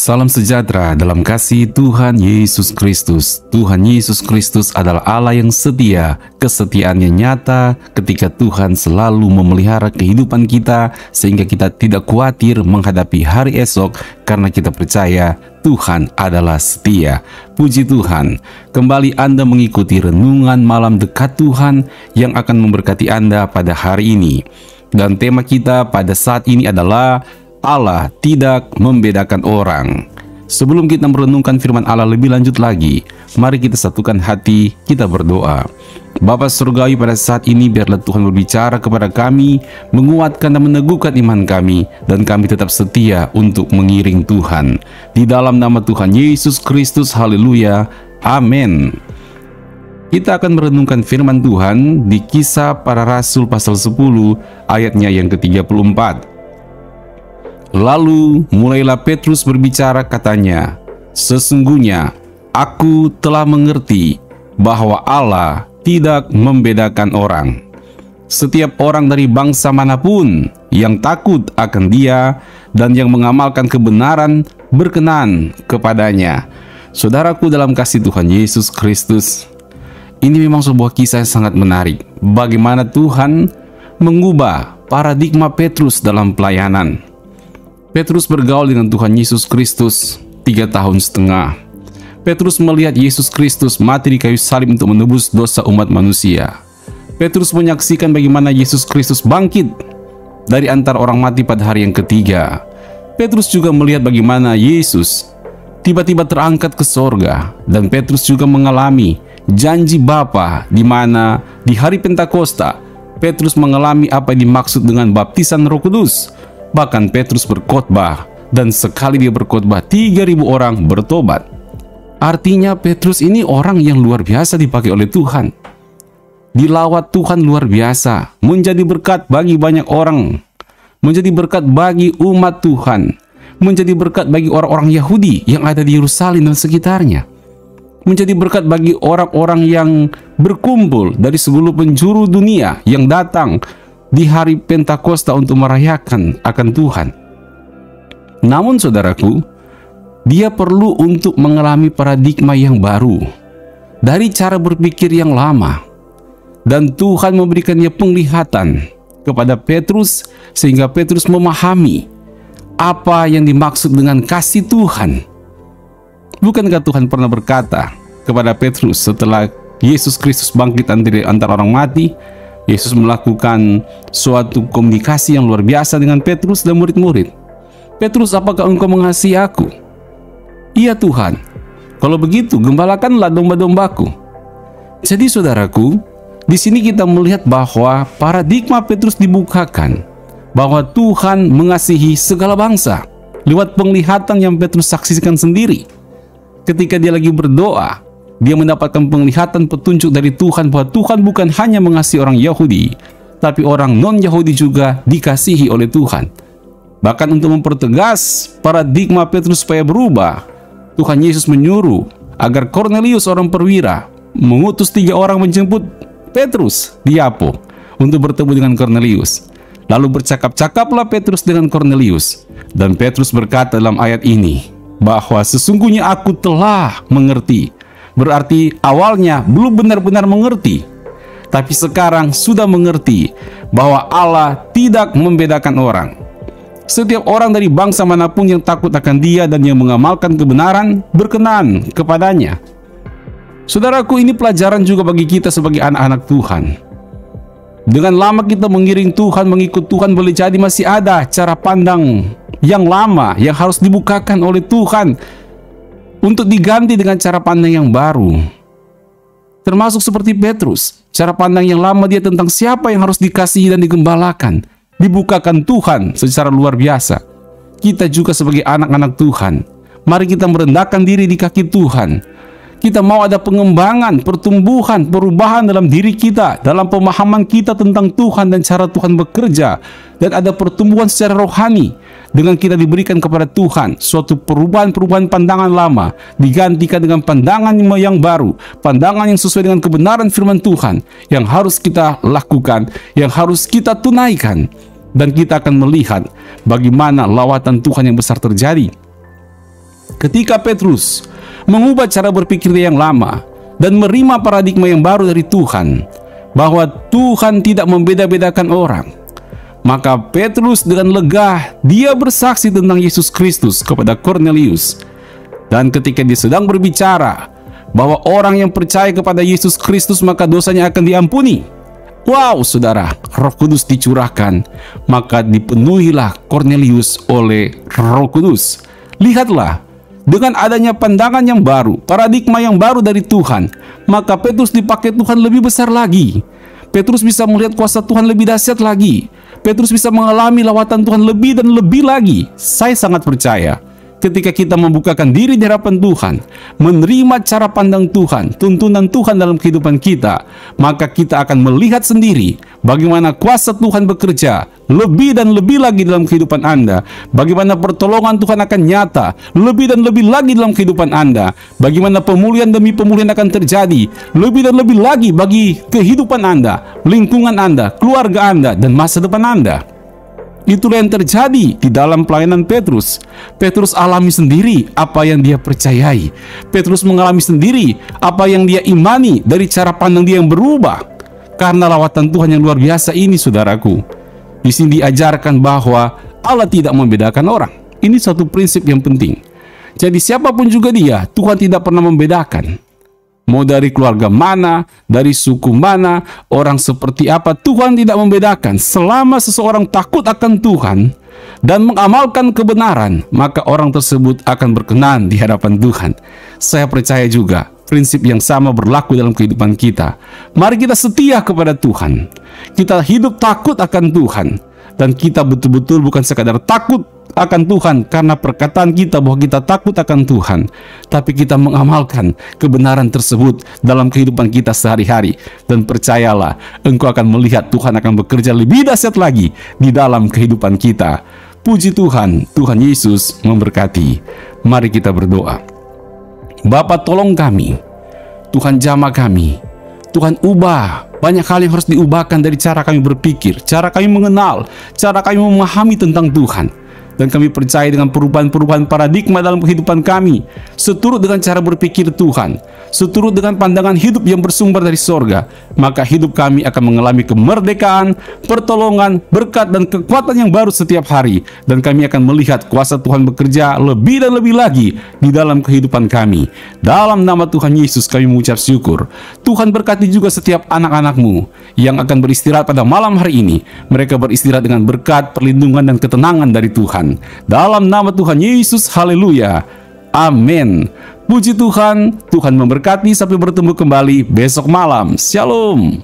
Salam sejahtera dalam kasih Tuhan Yesus Kristus. Tuhan Yesus Kristus adalah Allah yang setia. Kesetiaannya nyata ketika Tuhan selalu memelihara kehidupan kita sehingga kita tidak khawatir menghadapi hari esok karena kita percaya Tuhan adalah setia. Puji Tuhan, kembali Anda mengikuti renungan malam dekat Tuhan yang akan memberkati Anda pada hari ini. Dan tema kita pada saat ini adalah Allah tidak membedakan orang. Sebelum kita merenungkan firman Allah lebih lanjut lagi, mari kita satukan hati, kita berdoa. Bapa Surgawi, pada saat ini biarlah Tuhan berbicara kepada kami, menguatkan dan meneguhkan iman kami, dan kami tetap setia untuk mengiring Tuhan. Di dalam nama Tuhan Yesus Kristus, haleluya, amin. Kita akan merenungkan firman Tuhan di Kisah Para Rasul pasal 10 ayatnya yang ke-34. Lalu mulailah Petrus berbicara, katanya, "Sesungguhnya aku telah mengerti bahwa Allah tidak membedakan orang. Setiap orang dari bangsa manapun yang takut akan Dia dan yang mengamalkan kebenaran berkenan kepadanya." Saudaraku dalam kasih Tuhan Yesus Kristus, ini memang sebuah kisah yang sangat menarik. Bagaimana Tuhan mengubah paradigma Petrus dalam pelayanan. Petrus bergaul dengan Tuhan Yesus Kristus 3,5 tahun. Petrus melihat Yesus Kristus mati di kayu salib untuk menebus dosa umat manusia. Petrus menyaksikan bagaimana Yesus Kristus bangkit dari antara orang mati pada hari yang ketiga. Petrus juga melihat bagaimana Yesus tiba-tiba terangkat ke sorga. Dan Petrus juga mengalami janji Bapa, di mana di hari Pentakosta Petrus mengalami apa yang dimaksud dengan baptisan Roh Kudus. Bahkan Petrus berkhotbah, dan sekali dia berkhotbah 3.000 orang bertobat. Artinya Petrus ini orang yang luar biasa dipakai oleh Tuhan. Dilawat Tuhan luar biasa, menjadi berkat bagi banyak orang, menjadi berkat bagi umat Tuhan, menjadi berkat bagi orang-orang Yahudi yang ada di Yerusalem dan sekitarnya, menjadi berkat bagi orang-orang yang berkumpul dari seluruh penjuru dunia yang datang di hari Pentakosta untuk merayakan akan Tuhan. Namun saudaraku, dia perlu untuk mengalami paradigma yang baru dari cara berpikir yang lama. Dan Tuhan memberikannya penglihatan kepada Petrus sehingga Petrus memahami apa yang dimaksud dengan kasih Tuhan. Bukankah Tuhan pernah berkata kepada Petrus setelah Yesus Kristus bangkit dari antara orang mati, Yesus melakukan suatu komunikasi yang luar biasa dengan Petrus dan murid-murid. "Petrus, apakah engkau mengasihi aku?" "Iya Tuhan." "Kalau begitu, gembalakanlah domba-dombaku." Jadi saudaraku, di sini kita melihat bahwa paradigma Petrus dibukakan, bahwa Tuhan mengasihi segala bangsa lewat penglihatan yang Petrus saksikan sendiri. Ketika dia lagi berdoa, dia mendapatkan penglihatan petunjuk dari Tuhan bahwa Tuhan bukan hanya mengasihi orang Yahudi, tapi orang non-Yahudi juga dikasihi oleh Tuhan. Bahkan untuk mempertegas paradigma Petrus supaya berubah, Tuhan Yesus menyuruh agar Kornelius, orang perwira, mengutus 3 orang menjemput Petrus di Yapo untuk bertemu dengan Kornelius. Lalu bercakap-cakaplah Petrus dengan Kornelius. Dan Petrus berkata dalam ayat ini bahwa sesungguhnya aku telah mengerti. Berarti awalnya belum benar-benar mengerti, tapi sekarang sudah mengerti bahwa Allah tidak membedakan orang. Setiap orang dari bangsa manapun yang takut akan Dia dan yang mengamalkan kebenaran berkenan kepadanya. Saudaraku, ini pelajaran juga bagi kita sebagai anak-anak Tuhan. Dengan lama kita mengiring Tuhan, mengikut Tuhan, boleh jadi masih ada cara pandang yang lama yang harus dibukakan oleh Tuhan untuk diganti dengan cara pandang yang baru. Termasuk seperti Petrus, cara pandang yang lama dia tentang siapa yang harus dikasihi dan digembalakan, dibukakan Tuhan secara luar biasa. Kita juga sebagai anak-anak Tuhan, mari kita merendahkan diri di kaki Tuhan. Kita mau ada pengembangan, pertumbuhan, perubahan dalam diri kita, dalam pemahaman kita tentang Tuhan dan cara Tuhan bekerja, dan ada pertumbuhan secara rohani, dengan kita diberikan kepada Tuhan suatu perubahan-perubahan pandangan lama digantikan dengan pandangan yang baru, pandangan yang sesuai dengan kebenaran firman Tuhan yang harus kita lakukan, yang harus kita tunaikan, dan kita akan melihat bagaimana lawatan Tuhan yang besar terjadi. Ketika Petrus mengubah cara berpikirnya yang lama dan menerima paradigma yang baru dari Tuhan, bahwa Tuhan tidak membeda-bedakan orang, maka Petrus dengan lega dia bersaksi tentang Yesus Kristus kepada Cornelius. Dan ketika dia sedang berbicara bahwa orang yang percaya kepada Yesus Kristus maka dosanya akan diampuni, wow saudara, Roh Kudus dicurahkan, maka dipenuhilah Cornelius oleh Roh Kudus. Lihatlah, dengan adanya pandangan yang baru, paradigma yang baru dari Tuhan, maka Petrus dipakai Tuhan lebih besar lagi. Petrus bisa melihat kuasa Tuhan lebih dahsyat lagi. Petrus bisa mengalami lawatan Tuhan lebih dan lebih lagi. Saya sangat percaya ketika kita membukakan diri di hadapan Tuhan, menerima cara pandang Tuhan, tuntunan Tuhan dalam kehidupan kita, maka kita akan melihat sendiri bagaimana kuasa Tuhan bekerja lebih dan lebih lagi dalam kehidupan Anda, bagaimana pertolongan Tuhan akan nyata lebih dan lebih lagi dalam kehidupan Anda, bagaimana pemulihan demi pemulihan akan terjadi lebih dan lebih lagi bagi kehidupan Anda, lingkungan Anda, keluarga Anda, dan masa depan Anda. Itulah yang terjadi di dalam pelayanan Petrus. Petrus alami sendiri apa yang dia percayai. Petrus mengalami sendiri apa yang dia imani dari cara pandang dia yang berubah. Karena lawatan Tuhan yang luar biasa ini, saudaraku, di sini diajarkan bahwa Allah tidak membedakan orang. Ini satu prinsip yang penting. Jadi siapapun juga dia, Tuhan tidak pernah membedakan. Mau dari keluarga mana, dari suku mana, orang seperti apa, Tuhan tidak membedakan. Selama seseorang takut akan Tuhan dan mengamalkan kebenaran, maka orang tersebut akan berkenan di hadapan Tuhan. Saya percaya juga prinsip yang sama berlaku dalam kehidupan kita. Mari kita setia kepada Tuhan. Kita hidup takut akan Tuhan. Dan kita betul-betul bukan sekadar takut akan Tuhan karena perkataan kita bahwa kita takut akan Tuhan, tapi kita mengamalkan kebenaran tersebut dalam kehidupan kita sehari-hari. Dan percayalah, engkau akan melihat Tuhan akan bekerja lebih dahsyat lagi di dalam kehidupan kita. Puji Tuhan, Tuhan Yesus memberkati. Mari kita berdoa. Bapa, tolong kami, Tuhan jamah kami, Tuhan ubah banyak hal yang harus diubahkan dari cara kami berpikir, cara kami mengenal, cara kami memahami tentang Tuhan. Dan kami percaya dengan perubahan-perubahan paradigma dalam kehidupan kami, seturut dengan cara berpikir Tuhan, seturut dengan pandangan hidup yang bersumber dari sorga, maka hidup kami akan mengalami kemerdekaan, pertolongan, berkat, dan kekuatan yang baru setiap hari. Dan kami akan melihat kuasa Tuhan bekerja lebih dan lebih lagi di dalam kehidupan kami. Dalam nama Tuhan Yesus kami mengucap syukur. Tuhan berkati juga setiap anak-anak-Mu yang akan beristirahat pada malam hari ini. Mereka beristirahat dengan berkat, perlindungan, dan ketenangan dari Tuhan. Dalam nama Tuhan Yesus, haleluya, amin. Puji Tuhan, Tuhan memberkati. Sampai bertemu kembali besok malam. Shalom.